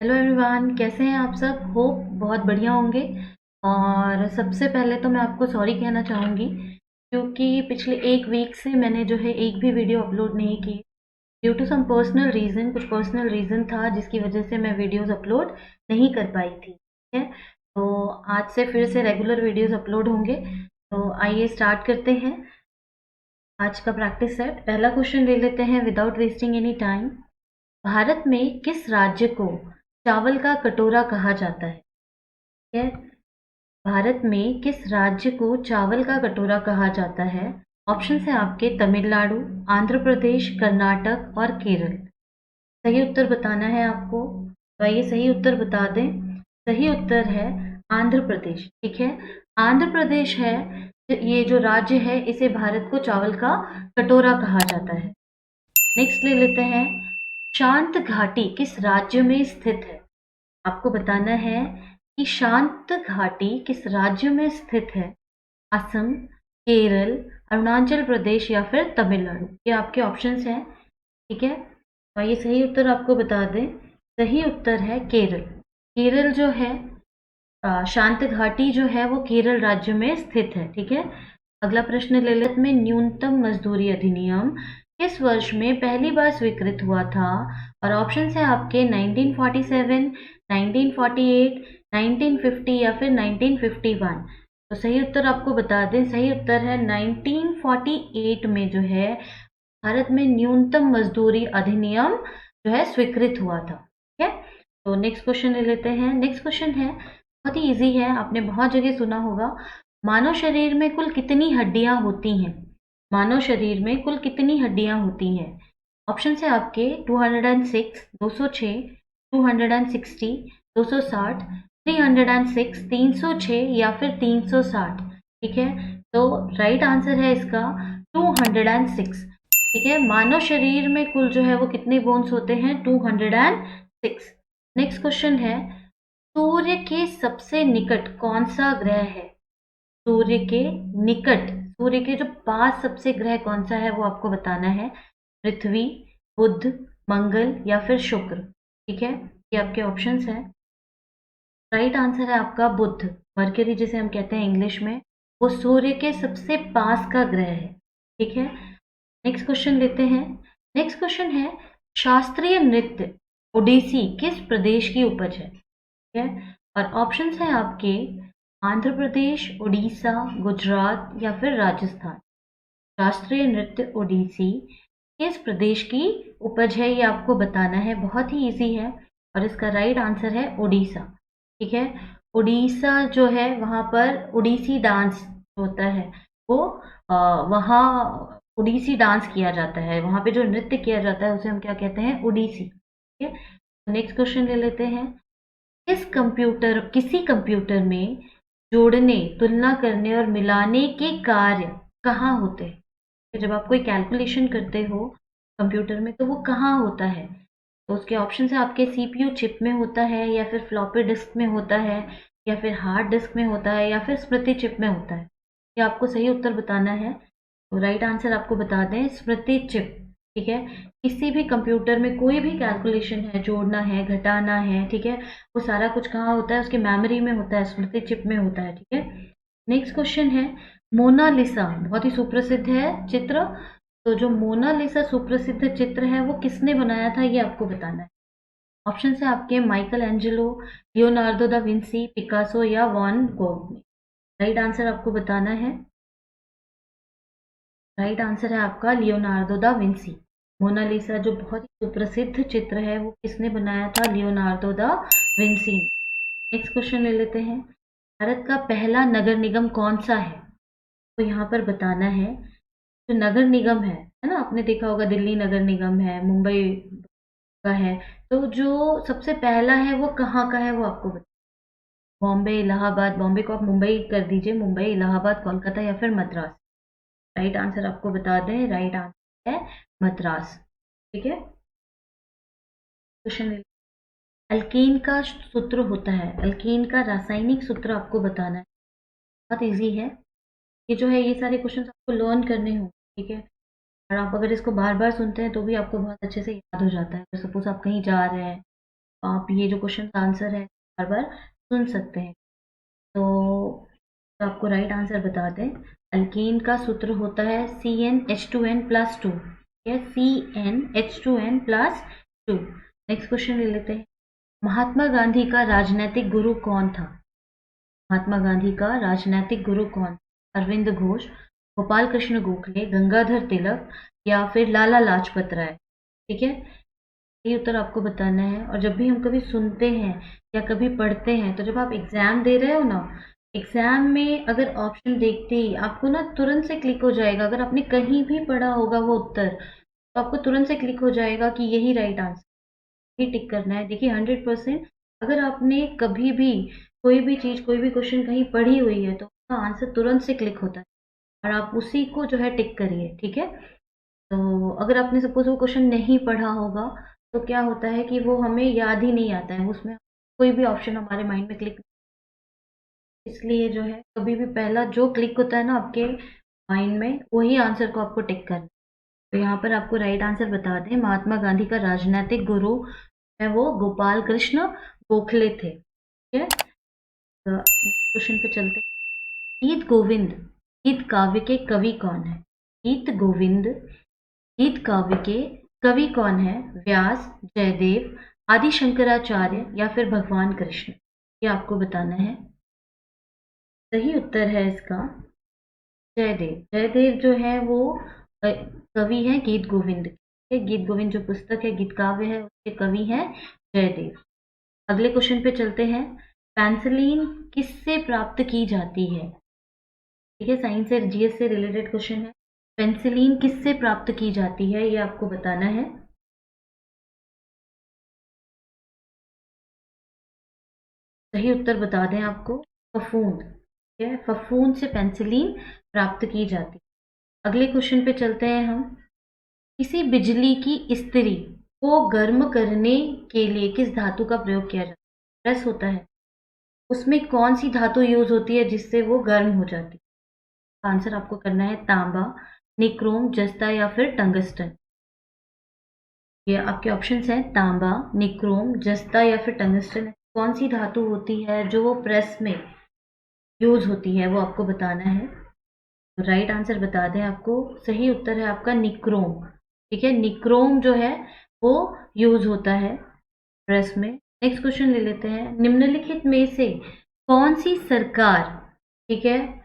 Hello everyone, कैसे हैं आप सब? होप बहुत बढ़िया होंगे। और सबसे पहले तो मैं आपको सॉरी कहना चाहूँगी क्योंकि पिछले एक वीक से मैंने जो है एक भी वीडियो अपलोड नहीं की। Due to some personal reason, कुछ पर्सनल रीज़न था जिसकी वजह से मैं वीडियोस अपलोड नहीं कर पाई थी। ठीक है, तो आज से फिर से रेगुलर वीडियोस अपलोड होंगे। तो आइए स्टार्ट करते हैं आज का प्रैक्टिस सेट। पहला क्वेश्चन ले लेते हैं without wasting any time. Bharat में किस राज्य को चावल का कटोरा कहा जाता है? ठीक है, भारत में किस राज्य को चावल का कटोरा कहा जाता है? ऑप्शन है आपके तमिलनाडु, आंध्र प्रदेश, कर्नाटक और केरल। सही उत्तर बताना है आपको, तो आइए सही उत्तर बता दें। सही उत्तर है आंध्र प्रदेश। ठीक है, आंध्र प्रदेश है ये जो राज्य है, इसे भारत को चावल का कटोरा कहा जाता है। नेक्स्ट ले लेते हैं, शांत घाटी किस राज्य में स्थित है? आपको बताना है कि शांत घाटी किस राज्य में स्थित है। असम, केरल, अरुणाचल प्रदेश या फिर तमिलनाडु। ये आपके ऑप्शंस हैं। ठीक है, तो ये सही उत्तर आपको बता दें। सही उत्तर है केरल। केरल जो है, शांत घाटी जो है वो केरल राज्य में स्थित है। ठीक है, अगला प्रश्न ले लेते में न्यूनतम मजदूरी अधिनियम किस वर्ष में पहली बार स्वीकृत हुआ था? और ऑप्शन है आपके 1947, 1948, 1950 या फिर 1951। तो सही उत्तर आपको बता दें, सही उत्तर है 1948 में जो है भारत में न्यूनतम मजदूरी अधिनियम जो है स्वीकृत हुआ था। ठीक है, तो नेक्स्ट क्वेश्चन ले लेते हैं। नेक्स्ट क्वेश्चन है, बहुत ही इजी है, आपने बहुत जगह सुना होगा। मानव शरीर में कुल कितनी हड्डियां होती हैं? मानव शरीर में कुल कितनी हड्डियां होती हैं? ऑप्शन है आपके 206, 206, 260, 260, 306, 306 या फिर 360। ठीक है, तो राइट आंसर है इसका 206। ठीक है, मानव शरीर में कुल जो है वो कितने बोन्स होते हैं? 206। नेक्स्ट क्वेश्चन है, सूर्य के सबसे निकट कौन सा ग्रह है? सूर्य के निकट, सूर्य के जो पास सबसे ग्रह कौन सा है वो आपको बताना है। पृथ्वी, बुध, मंगल या फिर शुक्र। ठीक है, ये आपके ऑप्शंस हैं। राइट आंसर है आपका बुध, मरकरी जिसे हम कहते हैं इंग्लिश में। वो सूर्य के सबसे पास का ग्रह है। ठीक है, नेक्स्ट क्वेश्चन लेते हैं। नेक्स्ट क्वेश्चन है, शास्त्रीय नृत्य ओडिसी किस प्रदेश की उपज है? ठीक है, और ऑप्शंस हैं आपके आंध्र प्रदेश, उड़ीसा, गुजरात या फिर राजस्थान। शास्त्रीय नृत्य ओडिसी किस प्रदेश की उपज है, ये आपको बताना है। बहुत ही इजी है और इसका राइट आंसर है उड़ीसा। ठीक है, उड़ीसा जो है वहां पर उड़ीसी डांस होता है, वो वहाँ उड़ीसी डांस किया जाता है। वहां पे जो नृत्य किया जाता है उसे हम क्या कहते हैं? उड़ीसी। ठीक है, नेक्स्ट क्वेश्चन ले लेते हैं। किसी कंप्यूटर में जोड़ने, तुलना करने और मिलाने के कार्य कहाँ होते हैं? तो जब आप कोई कैलकुलेशन करते हो कंप्यूटर में तो वो कहाँ होता है? तो उसके ऑप्शन है आपके सीपीयू चिप में होता है, या फिर फ्लॉपी डिस्क में होता है, या फिर हार्ड डिस्क में होता है, या फिर स्मृति चिप में होता है। ये आपको सही उत्तर बताना है। तो राइट आंसर आपको बता दें स्मृति चिप। ठीक है, किसी भी कंप्यूटर में कोई भी कैलकुलेशन है, जोड़ना है, घटाना है, ठीक है, वो सारा कुछ कहाँ होता है? उसके मेमोरी में होता है, स्मृति चिप में होता है। ठीक है, नेक्स्ट क्वेश्चन है, मोनालिसा बहुत ही सुप्रसिद्ध है चित्र। तो जो मोनालिसा सुप्रसिद्ध चित्र है वो किसने बनाया था, ये आपको बताना है। ऑप्शन है आपके Michael Angelo, Leonardo da Vinci, Picasso या वॉन गोग। राइट आंसर आपको बताना है। राइट आंसर है आपका लियोनार्डो दा विंसी। मोनालिसा जो बहुत ही सुप्रसिद्ध चित्र है वो किसने बनाया था? Leonardo da Vinci. Next question ले लेते हैं, भारत का पहला नगर निगम कौन सा है? तो यहाँ पर बताना है, जो नगर निगम है ना, आपने देखा होगा दिल्ली नगर निगम है, मुंबई का है। तो जो सबसे पहला है वो कहाँ का है वो आपको बता। बॉम्बे, इलाहाबाद, बॉम्बे को आप मुंबई कर दीजिए, मुंबई, इलाहाबाद, कोलकाता या फिर मद्रास। राइट आंसर आपको बता दें, राइट आंसर है मद्रास। ठीक है, क्वेश्चन, अल्कीन का सूत्र होता है, अल्कीन का रासायनिक सूत्र आपको बताना है। बहुत इजी है ये जो है, ये सारे क्वेश्चन आपको लर्न करने होंगे। ठीक है, और आप अगर इसको बार बार सुनते हैं तो भी आपको बहुत अच्छे से याद हो जाता है। तो सपोज आप कहीं जा रहे हैं, आप ये जो क्वेश्चन आंसर है बार बार सुन सकते हैं। तो आपको राइट आंसर बता दें, अल्कीन का सूत्र होता है CnH2n+2, या CnH2n+2। नेक्स्ट क्वेश्चन ले लेते हैं, महात्मा गांधी का राजनैतिक गुरु कौन था? महात्मा गांधी का राजनैतिक गुरु कौन? अरविंद घोष, गोपाल कृष्ण गोखले, गंगाधर तिलक, या फिर लाला लाजपत राय। ठीक है, ये उत्तर आपको बताना है। और जब भी हम कभी सुनते हैं या कभी पढ़ते हैं, तो जब आप एग्जाम दे रहे हो ना, एग्जाम में अगर ऑप्शन देखते ही आपको ना तुरंत से क्लिक हो जाएगा, अगर आपने कहीं भी पढ़ा होगा वो उत्तर, तो आपको तुरंत से क्लिक हो जाएगा कि यही राइट आंसर, ही टिक करना है। देखिए 100%, अगर आपने कभी भी कोई भी चीज, कोई भी क्वेश्चन कहीं पढ़ी हुई है, तो उसका आंसर तुरंत से क्लिक होता है और आप उसी को जो है टिक करिए। ठीक है, तो अगर आपने सपोज वो क्वेश्चन नहीं पढ़ा होगा, तो क्या होता है कि वो हमें याद ही नहीं आता है, उसमें कोई भी ऑप्शन हमारे माइंड में क्लिक, इसलिए जो है कभी भी पहला जो क्लिक होता है ना आपके माइंड में, वही आंसर को आपको टिक करना है। तो यहाँ पर आपको राइट आंसर बता दें, महात्मा गांधी का राजनीतिक गुरु है वो गोपाल कृष्ण गोखले थे। ठीक है, तो क्वेश्चन पे चलते हैं। गीत गोविंद गीत काव्य के कवि कौन है? गीत गोविंद गीत काव्य के कवि कौन है? व्यास, जयदेव, आदि शंकराचार्य, या फिर भगवान कृष्ण? ये आपको बताना है। सही उत्तर है इसका जयदेव। जयदेव जो है वो कवि है गीत गोविंद के। गीत गोविंद जो पुस्तक है, गीत काव्य है, उसके कवि हैं जयदेव। अगले क्वेश्चन पे चलते हैं, पेंसिलिन किससे प्राप्त की जाती है? ठीक है, साइंस से जीएस से रिलेटेड क्वेश्चन है। पेंसिलिन किससे प्राप्त की जाती है, ये आपको बताना है। सही उत्तर बता दें आपको, फफूंद। ठीक है, फफूंद से पेंसिलिन प्राप्त की जाती है। अगले क्वेश्चन पे चलते हैं हम, किसी बिजली की इस्त्री को गर्म करने के लिए किस धातु का प्रयोग किया जाता है? प्रेस होता है, उसमें कौन सी धातु यूज होती है जिससे वो गर्म हो जाती है? आंसर आपको करना है तांबा, निक्रोम, जस्ता, या फिर टंगस्टन। ये आपके ऑप्शंस हैं, तांबा, निक्रोम, जस्ता, या फिर टंगस्टन। कौन सी धातु होती है जो वो प्रेस में यूज होती है, वो आपको बताना है। तो राइट आंसर बता दें आपको, सही उत्तर है आपका निक्रोम। ठीक है, निक्रोम जो है वो यूज होता है प्रेस में। नेक्स्ट क्वेश्चन ले लेते हैं, निम्नलिखित में से कौन सी सरकार, ठीक है,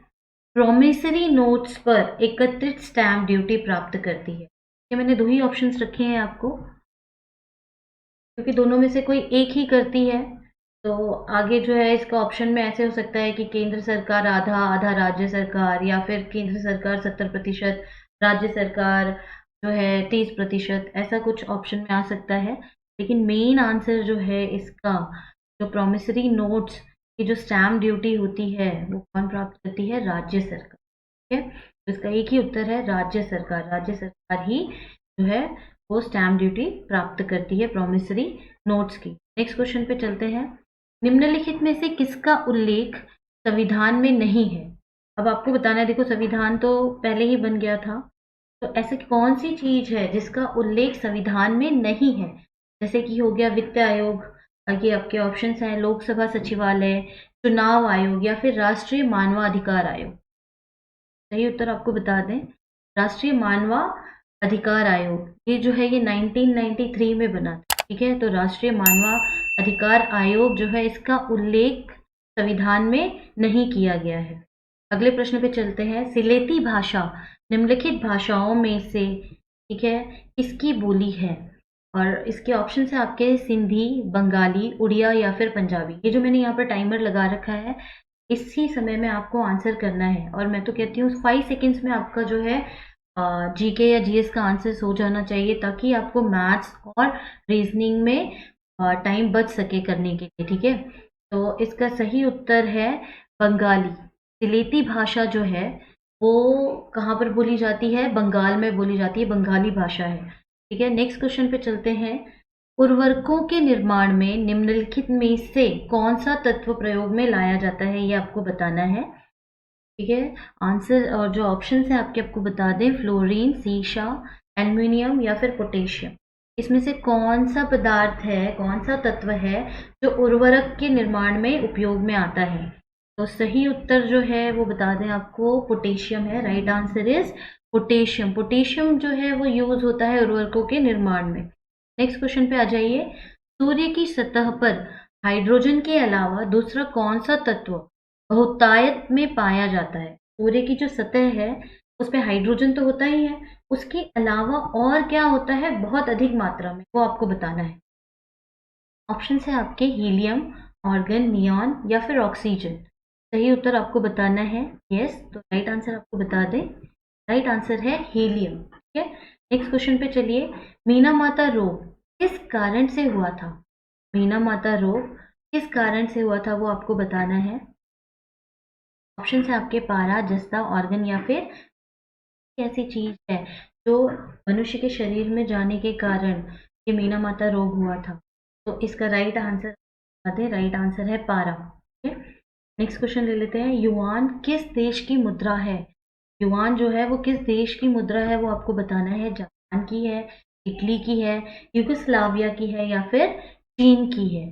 प्रोमिसरी नोट्स पर एकत्रित स्टैम्प ड्यूटी प्राप्त करती है? ये मैंने दो ही ऑप्शंस रखे हैं आपको, क्योंकि दोनों में से कोई एक ही करती है। तो आगे जो है इसका ऑप्शन में ऐसे हो सकता है कि केंद्र सरकार आधा आधा, राज्य सरकार, या फिर केंद्र सरकार 70%, राज्य सरकार जो है 30%, ऐसा कुछ ऑप्शन में आ सकता है। लेकिन मेन आंसर जो है इसका, जो प्रोमिसरी नोट्स की जो स्टैम्प ड्यूटी होती है, वो कौन प्राप्त करती है? राज्य सरकार। ठीक है, तो इसका एक ही उत्तर है राज्य सरकार। राज्य सरकार ही जो है वो स्टैम्प ड्यूटी प्राप्त करती है प्रोमिसरी नोट्स की। नेक्स्ट क्वेश्चन पे चलते हैं, निम्नलिखित में से किसका उल्लेख संविधान में नहीं है? अब आपको बताना है, देखो संविधान तो पहले ही बन गया था, तो ऐसे कौन सी चीज है जिसका उल्लेख संविधान में नहीं है? जैसे कि हो गया वित्त आयोग, आगे आपके ऑप्शंस हैं लोकसभा सचिवालय, चुनाव आयोग, या फिर राष्ट्रीय मानवाधिकार आयोग। सही उत्तर आपको बता दें, राष्ट्रीय मानवाधिकार आयोग, ये जो है ये 1993 में बना था। ठीक है, तो राष्ट्रीय मानवाधिकार आयोग जो है इसका उल्लेख संविधान में नहीं किया गया है। अगले प्रश्न पे चलते हैं, सिलेटी भाषा निम्नलिखित भाषाओं में से, ठीक है, किसकी बोली है? और इसके ऑप्शन है आपके सिंधी, बंगाली, उड़िया, या फिर पंजाबी। ये जो मैंने यहाँ पर टाइमर लगा रखा है, इसी समय में आपको आंसर करना है। और मैं तो कहती हूँ 5 सेकेंड्स में आपका जो है जीके या जीएस का आंसर हो जाना चाहिए, ताकि आपको मैथ्स और रीजनिंग में टाइम बच सके करने के लिए। ठीक है, तो इसका सही उत्तर है बंगाली। सिलेटी भाषा जो है वो कहाँ पर बोली जाती है? बंगाल में बोली जाती है, बंगाली भाषा है। ठीक है, नेक्स्ट क्वेश्चन पे चलते हैं, उर्वरकों के निर्माण में निम्नलिखित में से कौन सा तत्व प्रयोग में लाया जाता है? ये आपको बताना है। ठीक है, आंसर और जो ऑप्शन है आपके, आपको बता दें, फ्लोरीन, सीसा, एल्युमिनियम, या फिर पोटेशियम। इसमें से कौन सा पदार्थ है, कौन सा तत्व है जो उर्वरक के निर्माण में उपयोग में आता है? तो सही उत्तर जो है वो बता दें आपको, पोटेशियम है। Right answer is potassium. Potassium जो है वो यूज होता है उर्वरकों के निर्माण में। नेक्स्ट क्वेश्चन पे आ जाइए। सूर्य की सतह पर हाइड्रोजन के अलावा दूसरा कौन सा तत्व बहुतायत में पाया जाता है? सूर्य की जो सतह है उस पे हाइड्रोजन तो होता ही है, उसके अलावा और क्या होता है बहुत अधिक मात्रा में, वो आपको बताना है। ऑप्शन है आपके हीलियम, ऑर्गन, नियॉन या फिर ऑक्सीजन। सही उत्तर आपको बताना है। यस, तो राइट आंसर आपको बता दें, राइट आंसर है हीलियम। ठीक है, नेक्स्ट क्वेश्चन पे चलिए। मीना माता रोग किस कारण से हुआ था? मीना माता रोग किस कारण से हुआ था वो आपको बताना है। ऑप्शन है आपके पारा, जस्ता, ऑर्गन या फिर ऐसी चीज है जो मनुष्य के शरीर में जाने के कारण ये मीना माता रोग हुआ था। तो इसका राइट आंसर बता दें, राइट आंसर है पारा। ठीक है, नेक्स्ट क्वेश्चन ले लेते हैं। युआन किस देश की मुद्रा है? युआन जो है वो किस देश की मुद्रा है वो आपको बताना है। जापान की है, इटली की है, यूगोस्लाविया की है या फिर चीन की है?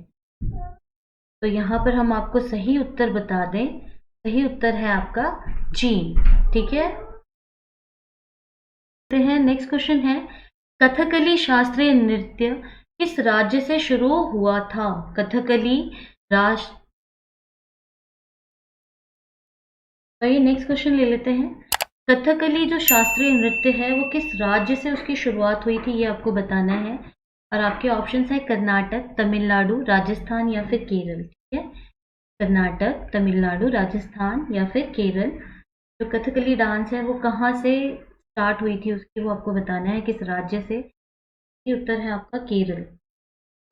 तो यहाँ पर हम आपको सही उत्तर बता दें, सही उत्तर है आपका चीन। ठीक है, हैं नेक्स्ट क्वेश्चन है। कथकली शास्त्रीय नृत्य किस राज्य से शुरू हुआ था? कथकली राज तो ये नेक्स्ट क्वेश्चन ले लेते हैं। कथकली जो शास्त्रीय नृत्य है वो किस राज्य से उसकी शुरुआत हुई थी ये आपको बताना है। और आपके ऑप्शंस है कर्नाटक, तमिलनाडु, राजस्थान या फिर केरल। ठीक है, कर्नाटक, तमिलनाडु, राजस्थान या फिर केरल। जो कथकली डांस है वो कहाँ से स्टार्ट हुई थी उसकी वो आपको बताना है, किस राज्य से। ये उत्तर है आपका केरल।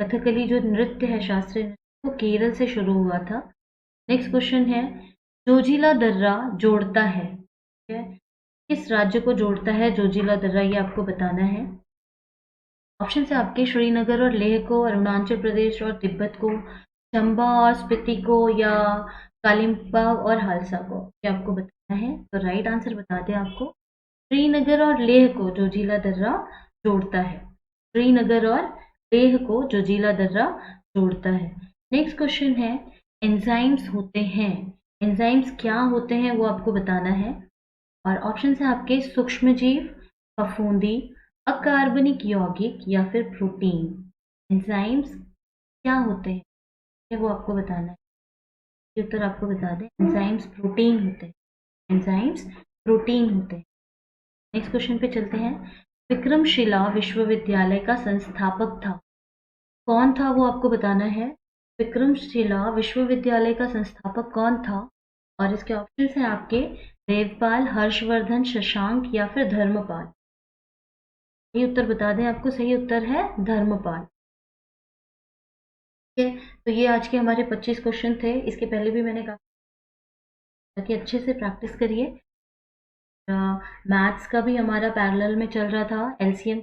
कथकली जो नृत्य है, शास्त्रीय नृत्य, वो केरल से शुरू हुआ था। नेक्स्ट क्वेश्चन है। जोजिला दर्रा जोड़ता है, ठीक है, किस राज्य को जोड़ता है जोजिला दर्रा ये आपको बताना है। ऑप्शन है आपके श्रीनगर और लेह को, अरुणाचल प्रदेश और तिब्बत को, चंबा और स्पीति को या कालिम्पोंग और हालसा को, ये आपको बताना है। तो राइट आंसर बता दें आपको, श्रीनगर और लेह को जोजिला दर्रा जोड़ता है। श्रीनगर और लेह को जोजिला दर्रा जोड़ता है। नेक्स्ट क्वेश्चन है। एंजाइम्स होते हैं, एंजाइम्स क्या होते हैं वो आपको बताना है। और ऑप्शन है आपके सूक्ष्म जीव, फफूंदी, अकार्बनिक यौगिक या फिर प्रोटीन। एंजाइम्स क्या होते हैं ये वो आपको बताना है। ये उत्तर आपको बता दें, एंजाइम्स प्रोटीन होते हैं। एंजाइम्स प्रोटीन होते हैं। नेक्स्ट क्वेश्चन पे चलते हैं। विक्रमशिला विश्वविद्यालय का संस्थापक था, कौन था वो आपको बताना है। विक्रमशिला विश्वविद्यालय का संस्थापक कौन था? और इसके ऑप्शंस हैं आपके देवपाल, हर्षवर्धन, शशांक या फिर धर्मपाल। ये उत्तर बता दें आपको, सही उत्तर है धर्मपाल। ठीक है, तो ये आज के हमारे 25 क्वेश्चन थे। इसके पहले भी मैंने कहा कि अच्छे से प्रैक्टिस करिए। मैथ्स का भी हमारा पैरेलल में चल रहा था, एलसीएम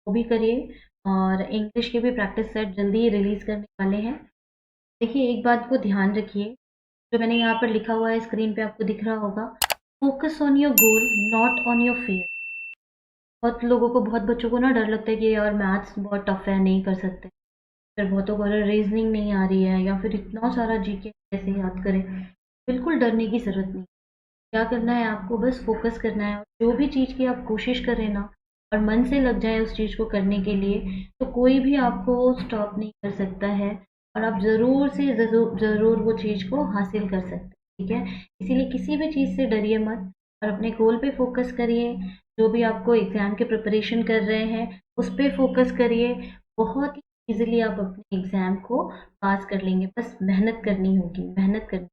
वो भी करिए। और इंग्लिश के भी प्रैक्टिस सेट जल्दी ही रिलीज करने वाले हैं। देखिए, एक बात को ध्यान रखिए, जो मैंने यहाँ पर लिखा हुआ है स्क्रीन पे आपको दिख रहा होगा, focus on your goal not on your fear. बहुत लोगों को, बहुत बच्चों को ना डर लगता है कि यार मैथ्स बहुत टफ है, नहीं कर सकते। फिर बहुतों को रीजनिंग नहीं आ रही है या फिर इतना सारा जीके कैसे याद करें। बिल्कुल डरने की जरूरत नहीं। क्या करना है आपको, बस फोकस करना है। जो भी चीज़ की आप कोशिश करें ना और मन से लग जाए उस चीज़ को करने के लिए, तो कोई भी आपको स्टॉप नहीं कर सकता है और आप ज़रूर से ज़रूर वो चीज़ को हासिल कर सकते हैं। ठीक है, इसीलिए किसी भी चीज़ से डरिए मत और अपने गोल पे फोकस करिए। जो भी आपको एग्ज़ाम के प्रिपरेशन कर रहे हैं उस पर फोकस करिए। बहुत ही ईजिली आप अपने एग्ज़ाम को पास कर लेंगे। बस मेहनत करनी होगी, मेहनत करनी।